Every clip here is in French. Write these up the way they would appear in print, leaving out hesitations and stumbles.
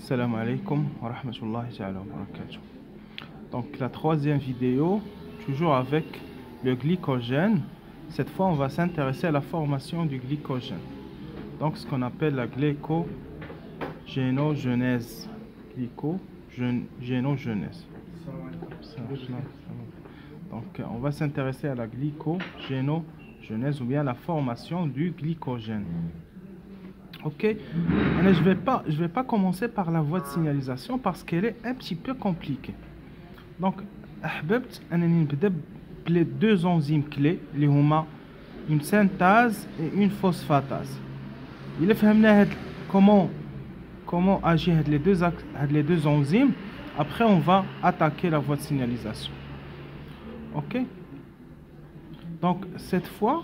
Salam alaikum wa rahmatullahi ta'ala wa barakatuh. Donc la troisième vidéo, toujours avec le glycogène. Cette fois, on va s'intéresser à la formation du glycogène. Donc ce qu'on appelle la glycogénogenèse. Glycogénogenèse. Donc on va s'intéresser à la glycogénogenèse ou bien la formation du glycogène. Ok, je vais pas commencer par la voie de signalisation parce qu'elle est un petit peu compliquée. Donc, les deux enzymes clés, les huma une synthase et une phosphatase. Il est comment agir les deux enzymes. Après, on va attaquer la voie de signalisation. Ok. Donc, cette fois,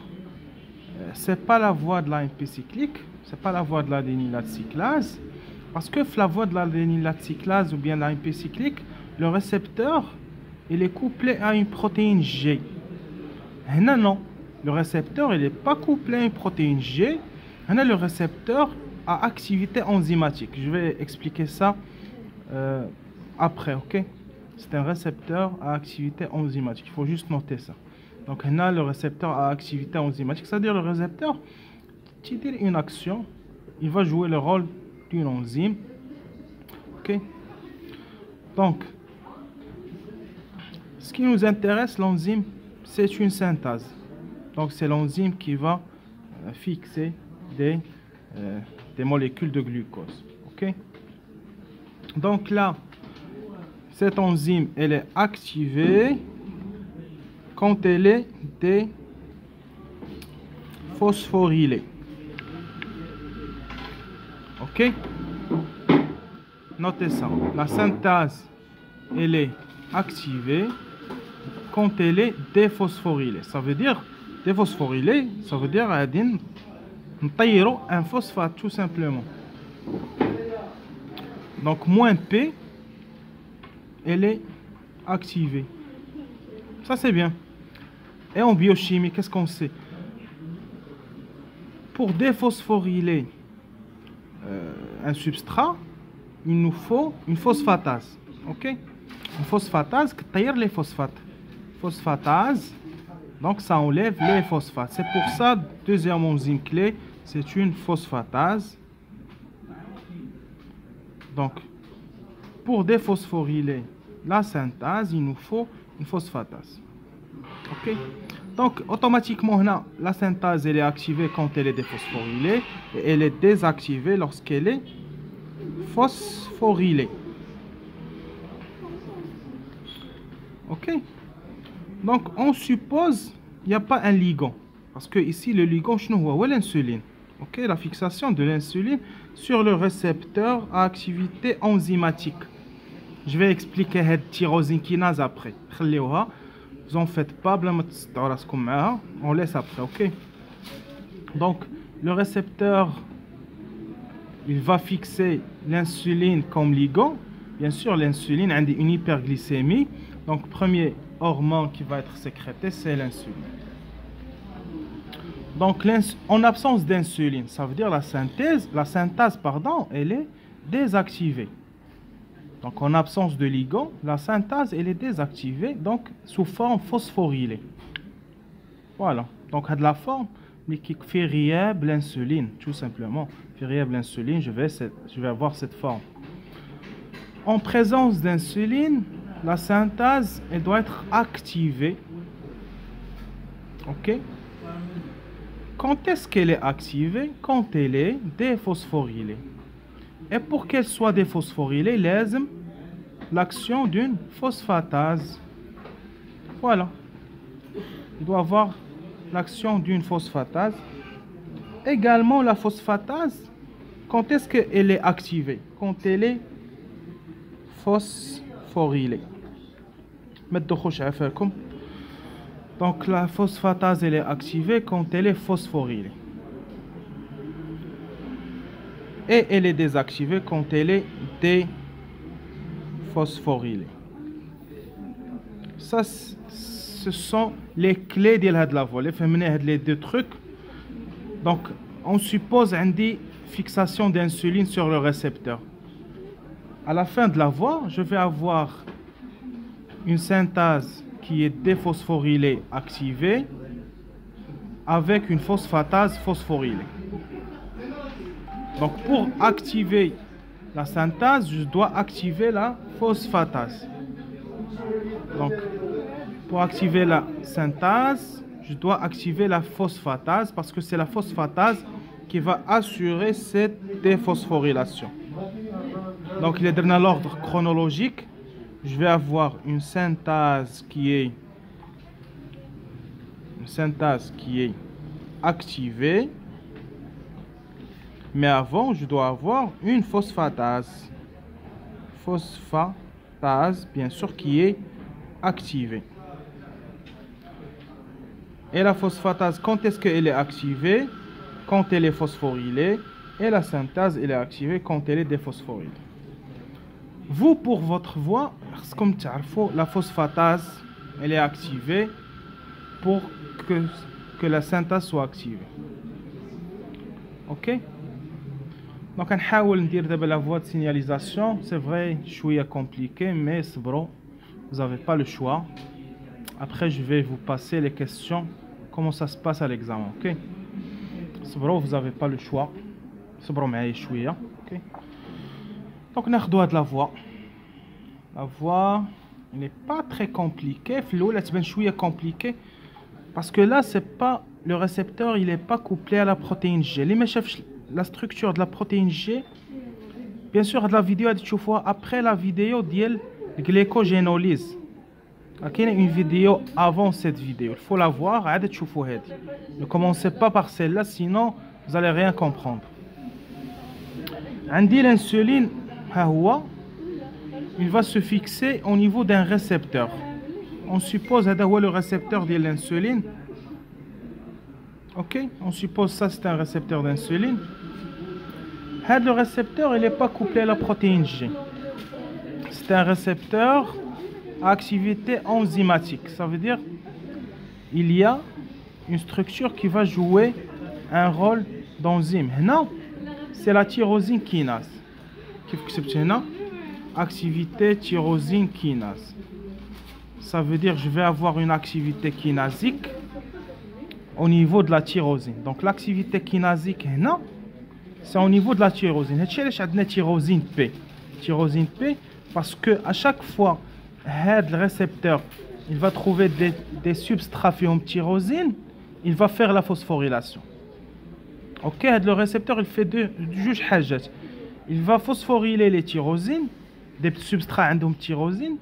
c'est pas la voie de l'AMP cyclique. C'est pas la voie de l'adénylate cyclase, parce que la voie de l'adénylate cyclase ou bien l'AMP cyclique, le récepteur il est couplé à une protéine G. Non, le récepteur il n'est pas couplé à une protéine G. Le récepteur a activité enzymatique. Je vais expliquer ça après, ok? C'est un récepteur à activité enzymatique. Il faut juste noter ça. Donc le récepteur a activité enzymatique, c'est-à-dire le récepteur qui dit une action, il va jouer le rôle d'une enzyme. Ok. Donc, ce qui nous intéresse, l'enzyme, c'est une synthase. Donc, c'est l'enzyme qui va fixer des molécules de glucose. Ok. Donc là, cette enzyme, elle est activée quand elle est déphosphorylée. Ok, notez ça. La synthase, elle est activée quand elle est déphosphorylée. Ça veut dire déphosphorylée, ça veut dire un phosphate tout simplement. Donc moins P, elle est activée. Ça c'est bien. Et en biochimie, qu'est-ce qu'on sait? Pour déphosphoryler un substrat, il nous faut une phosphatase. Ok, une phosphatase qui taille les phosphates. Phosphatase, donc ça enlève les phosphates. C'est pour ça, deuxième enzyme clé, c'est une phosphatase. Donc, pour déphosphoryler la synthase, il nous faut une phosphatase. Ok. Donc, automatiquement, la synthase elle est activée quand elle est déphosphorylée et elle est désactivée lorsqu'elle est phosphorylée. Ok. Donc, on suppose qu'il n'y a pas un ligand. Parce que ici, le ligand, c'est l'insuline. Ok. La fixation de l'insuline sur le récepteur à activité enzymatique. Je vais expliquer cette tyrosine kinase après. Vous en faites pas, on laisse après, ok? Donc, le récepteur, il va fixer l'insuline comme ligand. Bien sûr, l'insuline a une hyperglycémie. Donc, premier hormone qui va être sécrété, c'est l'insuline. Donc, en absence d'insuline, ça veut dire la synthase, elle est désactivée. Donc, en absence de ligand, la synthase, elle est désactivée, donc sous forme phosphorylée. Voilà. Donc, à de la forme qui fait variable l'insuline, tout simplement. Variable l'insuline, je vais avoir cette forme. En présence d'insuline, la synthase, elle doit être activée. Ok. Quand est-ce qu'elle est activée? Quand elle est déphosphorylée. Et pour qu'elle soit déphosphorylée, l'action d'une phosphatase. Voilà. Il doit avoir l'action d'une phosphatase. Également, la phosphatase, quand est-ce qu'elle est activée? Quand elle est phosphorylée. Donc, la phosphatase, elle est activée quand elle est phosphorylée. Et elle est désactivée quand elle est déphosphorylée. Ça, ce sont les clés de la voie. Les deux trucs. Donc, on suppose une fixation d'insuline sur le récepteur. À la fin de la voie, je vais avoir une synthase qui est déphosphorylée activée avec une phosphatase phosphorylée. Donc pour activer la synthase, je dois activer la phosphatase. Donc pour activer la synthase, je dois activer la phosphatase parce que c'est la phosphatase qui va assurer cette déphosphorylation. Donc il est dans l'ordre chronologique. Je vais avoir une synthase qui est activée. Mais avant, je dois avoir une phosphatase. Phosphatase, bien sûr, qui est activée. Et la phosphatase, quand est-ce qu'elle est activée? Quand elle est phosphorylée. Et la synthase, elle est activée quand elle est déphosphorylée. Vous, pour votre voie, comme tu sais, la phosphatase, elle est activée pour que la synthase soit activée. Ok? Donc, on va dire de la voie de signalisation. C'est vrai, je compliqué, mais c'est bon. Vous n'avez pas le choix. Après, je vais vous passer les questions. Comment ça se passe à l'examen, ok? C'est bon, vous n'avez pas le choix. C'est bon, mais ok? Donc, on a de la voie. La voie n'est pas très compliquée. L'eau, là, c'est compliqué. Parce que là, c'est pas le récepteur, il n'est pas couplé à la protéine G. La structure de la protéine G, bien sûr, de la vidéo, après la vidéo, de glycogénolyse. Il y a une vidéo avant cette vidéo. Il faut la voir. Ne commencez pas par celle-là, sinon vous n'allez rien comprendre. L'insuline, il va se fixer au niveau d'un récepteur. On suppose que c'est le récepteur de l'insuline. Ok, on suppose ça c'est un récepteur d'insuline. Le récepteur, il n'est pas couplé à la protéine G. C'est un récepteur à activité enzymatique. Ça veut dire il y a une structure qui va jouer un rôle d'enzyme. Non, c'est la tyrosine kinase. Activité tyrosine kinase. Ça veut dire je vais avoir une activité kinasique au niveau de la tyrosine. Donc l'activité kinasique, non, c'est au niveau de la tyrosine. Tyrosine P. Tyrosine P, parce que à chaque fois, le récepteur, il va trouver des substrats tyrosine, il va faire la phosphorylation. Ok, le récepteur, il fait deux choses. Il va phosphoryler les tyrosines, des substrats ont tyrosine.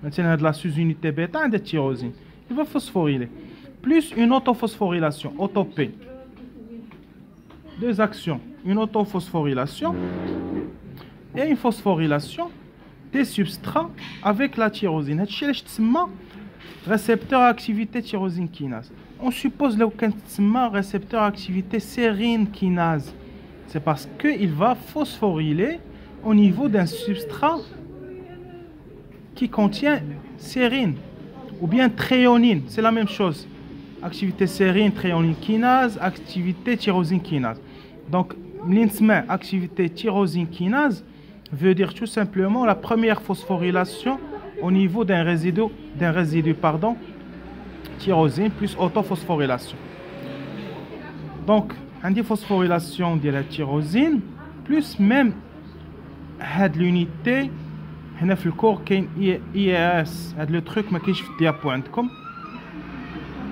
Maintenant, de la sous-unité bêta, des tyrosine. Il va phosphoryler. Plus une autophosphorylation, auto-P. Deux actions. Une autophosphorylation et une phosphorylation des substrats avec la tyrosine. C'est le récepteur à activité tyrosine kinase. On suppose le récepteur à activité sérine kinase. C'est parce qu'il va phosphoryler au niveau d'un substrat qui contient sérine ou bien tréonine. C'est la même chose. Activité sérine, tréonine kinase, activité tyrosine kinase. Donc, l'insma activité tyrosine kinase veut dire tout simplement la première phosphorylation au niveau d'un résidu, tyrosine plus autophosphorylation. Donc, on dit phosphorylation de la tyrosine plus même l'unité هنا في الكور كاين IAS هذا le truc ما كاينش في الديابو عندكم.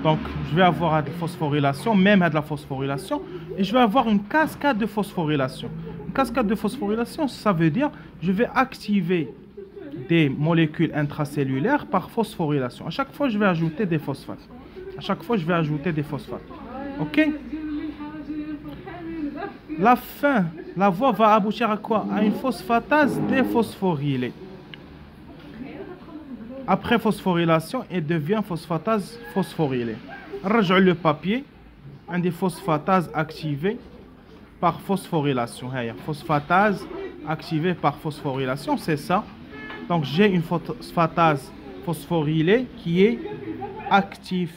Donc, je vais avoir de la phosphorylation, même de la phosphorylation, et je vais avoir une cascade de phosphorylation. Une cascade de phosphorylation, ça veut dire je vais activer des molécules intracellulaires par phosphorylation. À chaque fois, je vais ajouter des phosphates. À chaque fois, je vais ajouter des phosphates. Ok? La voie va aboutir à quoi? À une phosphatase déphosphorylée. Après phosphorylation, elle devient phosphatase phosphorylée. Rejoins le papier. Un des phosphatases activées par phosphorylation. Phosphatase activée par phosphorylation, c'est ça. Donc j'ai une phosphatase phosphorylée qui est active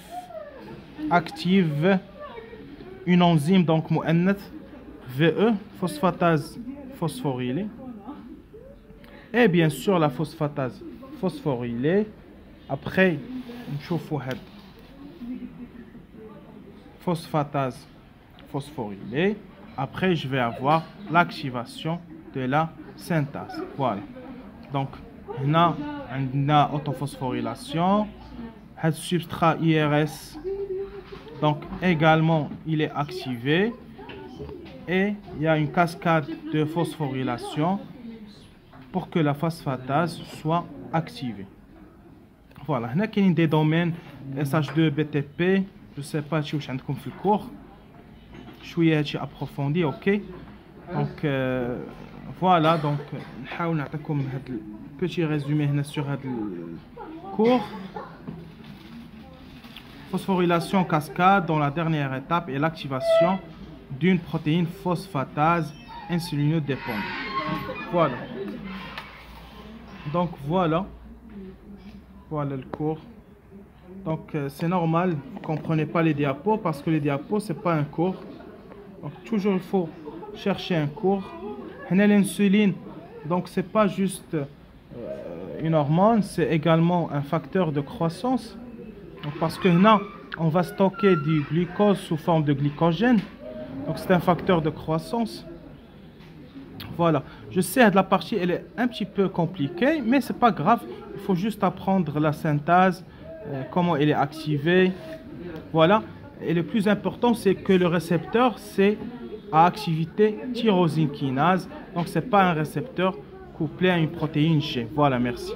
une enzyme, donc مؤنث VE, phosphatase phosphorylée. et bien sûr la phosphatase phosphorylée. Après, نشوفوا هاد phosphatase phosphorylée. Après, je vais avoir l'activation de la synthase. Voilà. Donc, on a autophosphorylation. Le substrat IRS, donc également, il est activé. Et il y a une cascade de phosphorylation pour que la phosphatase soit activée. Voilà. Il y a des domaines SH2, BTP. Je ne sais pas si vous avez fait le cours. Je suis approfondi, ok. Donc voilà, donc je vais vous donner un petit résumé sur ce cours. Phosphorylation cascade dans la dernière étape est l'activation d'une protéine phosphatase insulinodépendante. Voilà. Donc voilà le cours. Donc c'est normal, vous ne comprenez pas les diapos parce que les diapos c'est pas un cours. Donc toujours il faut chercher un cours. L'insuline, donc c'est pas juste une hormone, c'est également un facteur de croissance. Donc, parce que là, on va stocker du glucose sous forme de glycogène. Donc c'est un facteur de croissance. Voilà. Je sais, la partie elle est un petit peu compliquée, mais c'est pas grave. Il faut juste apprendre la synthase, comment elle est activée. Voilà. Et le plus important, c'est que le récepteur, c'est à activité tyrosine kinase. Donc c'est pas un récepteur couplé à une protéine G. Voilà, merci.